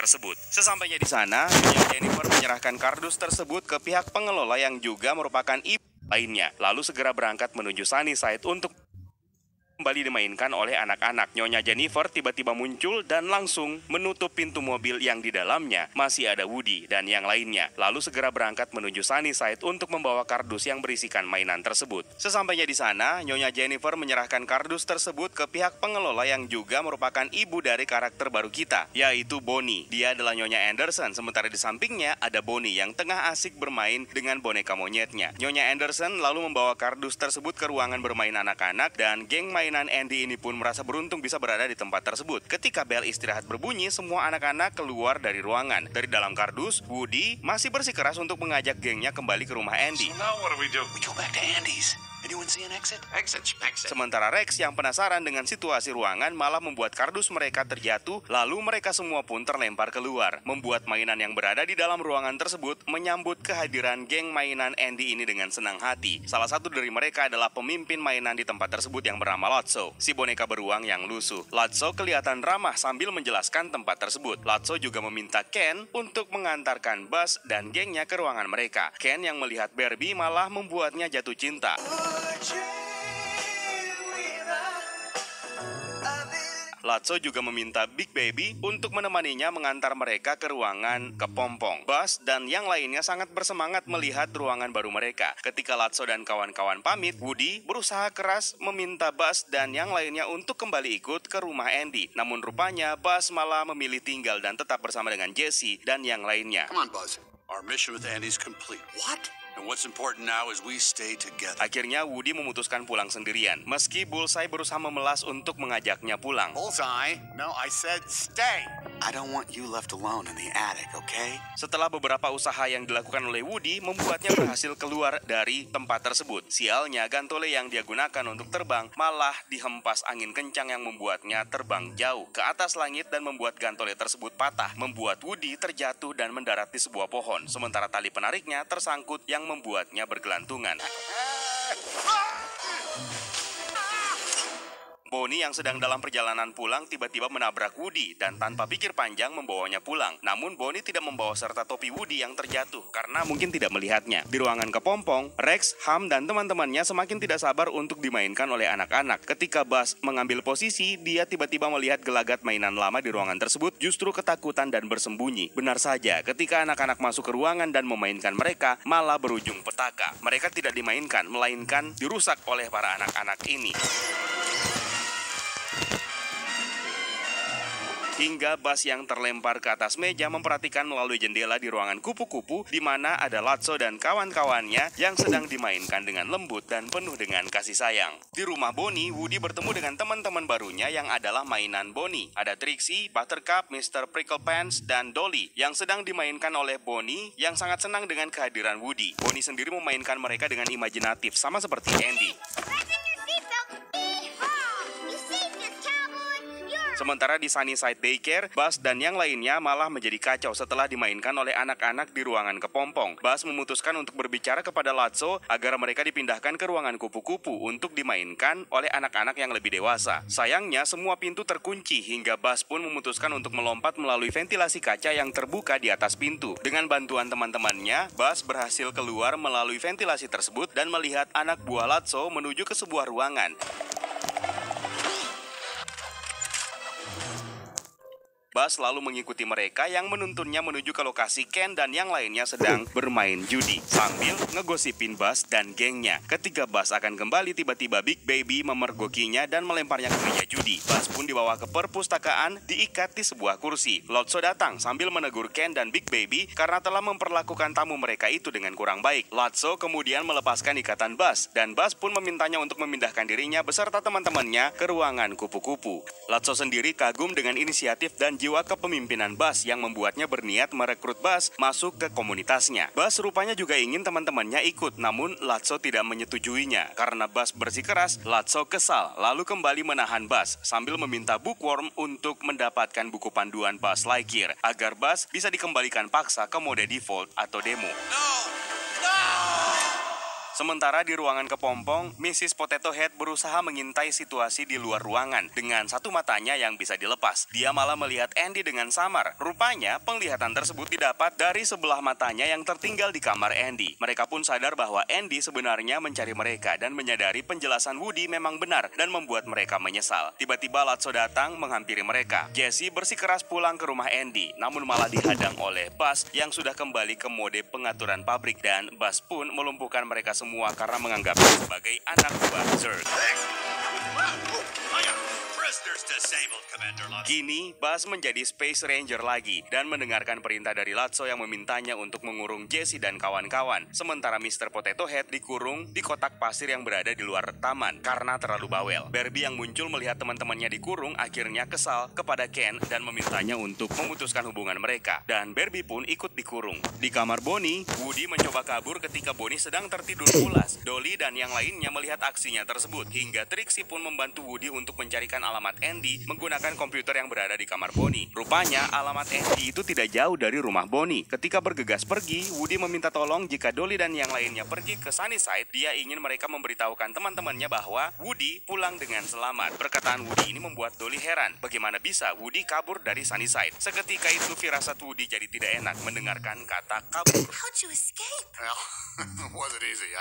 tersebut. Sesampainya di sana, Nyonya Jennifer menyerahkan kardus tersebut ke pihak pengelola yang juga merupakan ibu lainnya, lalu segera berangkat menuju Sunnyside untuk kembali dimainkan oleh anak-anak. Nyonya Jennifer tiba-tiba muncul dan langsung menutup pintu mobil yang di dalamnya masih ada Woody dan yang lainnya. Lalu segera berangkat menuju Sunnyside untuk membawa kardus yang berisikan mainan tersebut. Sesampainya di sana, Nyonya Jennifer menyerahkan kardus tersebut ke pihak pengelola yang juga merupakan ibu dari karakter baru kita, yaitu Bonnie. Dia adalah Nyonya Anderson, sementara di sampingnya ada Bonnie yang tengah asik bermain dengan boneka monyetnya. Nyonya Anderson lalu membawa kardus tersebut ke ruangan bermain anak-anak dan geng mainan Andy ini pun merasa beruntung bisa berada di tempat tersebut. Ketika bel istirahat berbunyi, semua anak-anak keluar dari ruangan. Dari dalam kardus, Woody masih bersikeras untuk mengajak gengnya kembali ke rumah Andy. So now what do? We go back to Andy's. Anyone see an exit? Exit. Sementara Rex yang penasaran dengan situasi ruangan malah membuat kardus mereka terjatuh, lalu mereka semua pun terlempar keluar. Membuat mainan yang berada di dalam ruangan tersebut menyambut kehadiran geng mainan Andy ini dengan senang hati. Salah satu dari mereka adalah pemimpin mainan di tempat tersebut yang bernama Lotso, si boneka beruang yang lusuh. Lotso kelihatan ramah sambil menjelaskan tempat tersebut. Lotso juga meminta Ken untuk mengantarkan Buzz dan gengnya ke ruangan mereka. Ken yang melihat Barbie malah membuatnya jatuh cinta. Lotso juga meminta Big Baby untuk menemaninya mengantar mereka ke ruangan kepompong. Buzz dan yang lainnya sangat bersemangat melihat ruangan baru mereka. Ketika Lotso dan kawan-kawan pamit, Woody berusaha keras meminta Buzz dan yang lainnya untuk kembali ikut ke rumah Andy. Namun rupanya Buzz malah memilih tinggal dan tetap bersama dengan Jesse dan yang lainnya. Come on, Buzz. Our mission with Andy's complete. What? And what's important now is we stay together. Akhirnya Woody memutuskan pulang sendirian, meski Bullseye berusaha memelas untuk mengajaknya pulang. Bullseye? No, I said stay. I don't want you left alone in the attic, okay? Setelah beberapa usaha yang dilakukan oleh Woody, membuatnya berhasil keluar dari tempat tersebut. Sialnya, gantole yang dia gunakan untuk terbang malah dihempas angin kencang yang membuatnya terbang jauh ke atas langit dan membuat gantole tersebut patah, membuat Woody terjatuh dan mendarat di sebuah pohon. Sementara tali penariknya tersangkut yang membuatnya bergelantungan. Bonnie yang sedang dalam perjalanan pulang tiba-tiba menabrak Woody dan tanpa pikir panjang membawanya pulang. Namun Bonnie tidak membawa serta topi Woody yang terjatuh karena mungkin tidak melihatnya. Di ruangan kepompong, Rex, Ham, dan teman-temannya semakin tidak sabar untuk dimainkan oleh anak-anak. Ketika Buzz mengambil posisi, dia tiba-tiba melihat gelagat mainan lama di ruangan tersebut justru ketakutan dan bersembunyi. Benar saja, ketika anak-anak masuk ke ruangan dan memainkan mereka, malah berujung petaka. Mereka tidak dimainkan, melainkan dirusak oleh para anak-anak ini. Hingga Buzz yang terlempar ke atas meja memperhatikan melalui jendela di ruangan kupu-kupu di mana ada Lotso dan kawan-kawannya yang sedang dimainkan dengan lembut dan penuh dengan kasih sayang. Di rumah Bonnie, Woody bertemu dengan teman-teman barunya yang adalah mainan Bonnie. Ada Trixie, Buttercup, Mr. Pricklepants, dan Dolly yang sedang dimainkan oleh Bonnie yang sangat senang dengan kehadiran Woody. Bonnie sendiri memainkan mereka dengan imajinatif sama seperti Andy. Sementara di Sunnyside Daycare, Buzz dan yang lainnya malah menjadi kacau setelah dimainkan oleh anak-anak di ruangan kepompong. Buzz memutuskan untuk berbicara kepada Lotso agar mereka dipindahkan ke ruangan kupu-kupu untuk dimainkan oleh anak-anak yang lebih dewasa. Sayangnya, semua pintu terkunci hingga Buzz pun memutuskan untuk melompat melalui ventilasi kaca yang terbuka di atas pintu. Dengan bantuan teman-temannya, Buzz berhasil keluar melalui ventilasi tersebut dan melihat anak buah Lotso menuju ke sebuah ruangan. Buzz lalu mengikuti mereka yang menuntunnya menuju ke lokasi Ken dan yang lainnya sedang bermain judi sambil ngegosipin Buzz dan gengnya. Ketika Buzz akan kembali, tiba-tiba Big Baby memergokinya dan melemparnya ke meja judi. Buzz pun dibawa ke perpustakaan, diikat di sebuah kursi. Lotso datang sambil menegur Ken dan Big Baby karena telah memperlakukan tamu mereka itu dengan kurang baik. Lotso kemudian melepaskan ikatan Buzz dan Buzz pun memintanya untuk memindahkan dirinya beserta teman-temannya ke ruangan kupu-kupu. Lotso sendiri kagum dengan inisiatif dan jiwa kepemimpinan Buzz yang membuatnya berniat merekrut Buzz masuk ke komunitasnya. Buzz rupanya juga ingin teman-temannya ikut, namun Lotso tidak menyetujuinya. Karena Buzz bersikeras, Lotso kesal lalu kembali menahan Buzz sambil meminta Bookworm untuk mendapatkan buku panduan Buzz Lightyear agar Buzz bisa dikembalikan paksa ke mode default atau demo. Sementara di ruangan kepompong, Mrs. Potato Head berusaha mengintai situasi di luar ruangan dengan satu matanya yang bisa dilepas. Dia malah melihat Andy dengan samar. Rupanya, penglihatan tersebut didapat dari sebelah matanya yang tertinggal di kamar Andy. Mereka pun sadar bahwa Andy sebenarnya mencari mereka dan menyadari penjelasan Woody memang benar dan membuat mereka menyesal. Tiba-tiba Lotso datang menghampiri mereka. Jesse bersikeras pulang ke rumah Andy, namun malah dihadang oleh Buzz yang sudah kembali ke mode pengaturan pabrik, dan Buzz pun melumpuhkan mereka semua karena menganggapnya sebagai anak buah Zurg. Kini, Buzz menjadi Space Ranger lagi dan mendengarkan perintah dari Lotso yang memintanya untuk mengurung Jesse dan kawan-kawan. Sementara Mr. Potato Head dikurung di kotak pasir yang berada di luar taman karena terlalu bawel. Barbie yang muncul melihat teman-temannya dikurung akhirnya kesal kepada Ken dan memintanya untuk memutuskan hubungan mereka. Dan Barbie pun ikut dikurung. Di kamar Bonnie, Woody mencoba kabur ketika Bonnie sedang tertidur pulas. Dolly dan yang lainnya melihat aksinya tersebut hingga Trixie pun membantu Woody untuk mencarikan alamat Andy menggunakan komputer yang berada di kamar Bonnie. Rupanya alamat Andy itu tidak jauh dari rumah Bonnie. Ketika bergegas pergi, Woody meminta tolong jika Dolly dan yang lainnya pergi ke Sunnyside. Dia ingin mereka memberitahukan teman-temannya bahwa Woody pulang dengan selamat. Perkataan Woody ini membuat Dolly heran. Bagaimana bisa Woody kabur dari Sunnyside? Seketika itu firasat Woody jadi tidak enak mendengarkan kata kabur. How'd you escape? Well, it wasn't easy.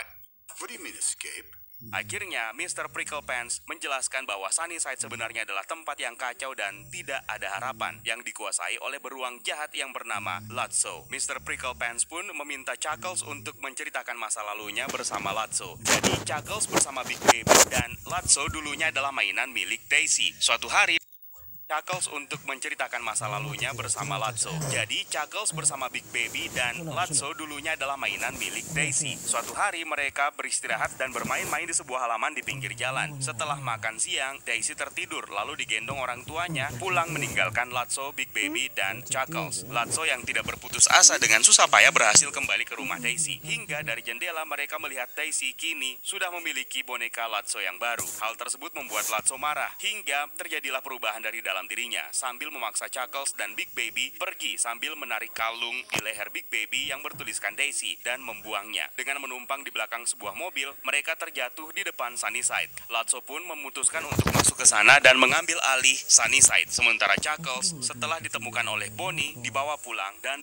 What do you mean escape? Akhirnya, Mr. Prickle Pants menjelaskan bahwa Sunnyside sebenarnya adalah tempat yang kacau dan tidak ada harapan, yang dikuasai oleh beruang jahat yang bernama Lotso. Mr. Prickle Pants pun meminta Chuckles untuk menceritakan masa lalunya bersama Lotso. Jadi, Chuckles bersama Big Baby dan Lotso dulunya adalah mainan milik Daisy. Suatu hari, Chuckles untuk menceritakan masa lalunya bersama Lotso. Jadi, Chuckles bersama Big Baby dan Lotso dulunya adalah mainan milik Daisy. Suatu hari mereka beristirahat dan bermain-main di sebuah halaman di pinggir jalan. Setelah makan siang, Daisy tertidur lalu digendong orang tuanya pulang meninggalkan Lotso, Big Baby, dan Chuckles. Lotso yang tidak berputus asa dengan susah payah berhasil kembali ke rumah Daisy. Hingga dari jendela mereka melihat Daisy kini sudah memiliki boneka Lotso yang baru. Hal tersebut membuat Lotso marah hingga terjadilah perubahan dari dalam dirinya sambil memaksa Chuckles dan Big Baby pergi sambil menarik kalung di leher Big Baby yang bertuliskan Daisy dan membuangnya. Dengan menumpang di belakang sebuah mobil, mereka terjatuh di depan Sunnyside. Lotso pun memutuskan untuk masuk ke sana dan mengambil alih Sunnyside. Sementara Chuckles setelah ditemukan oleh Bonnie dibawa pulang dan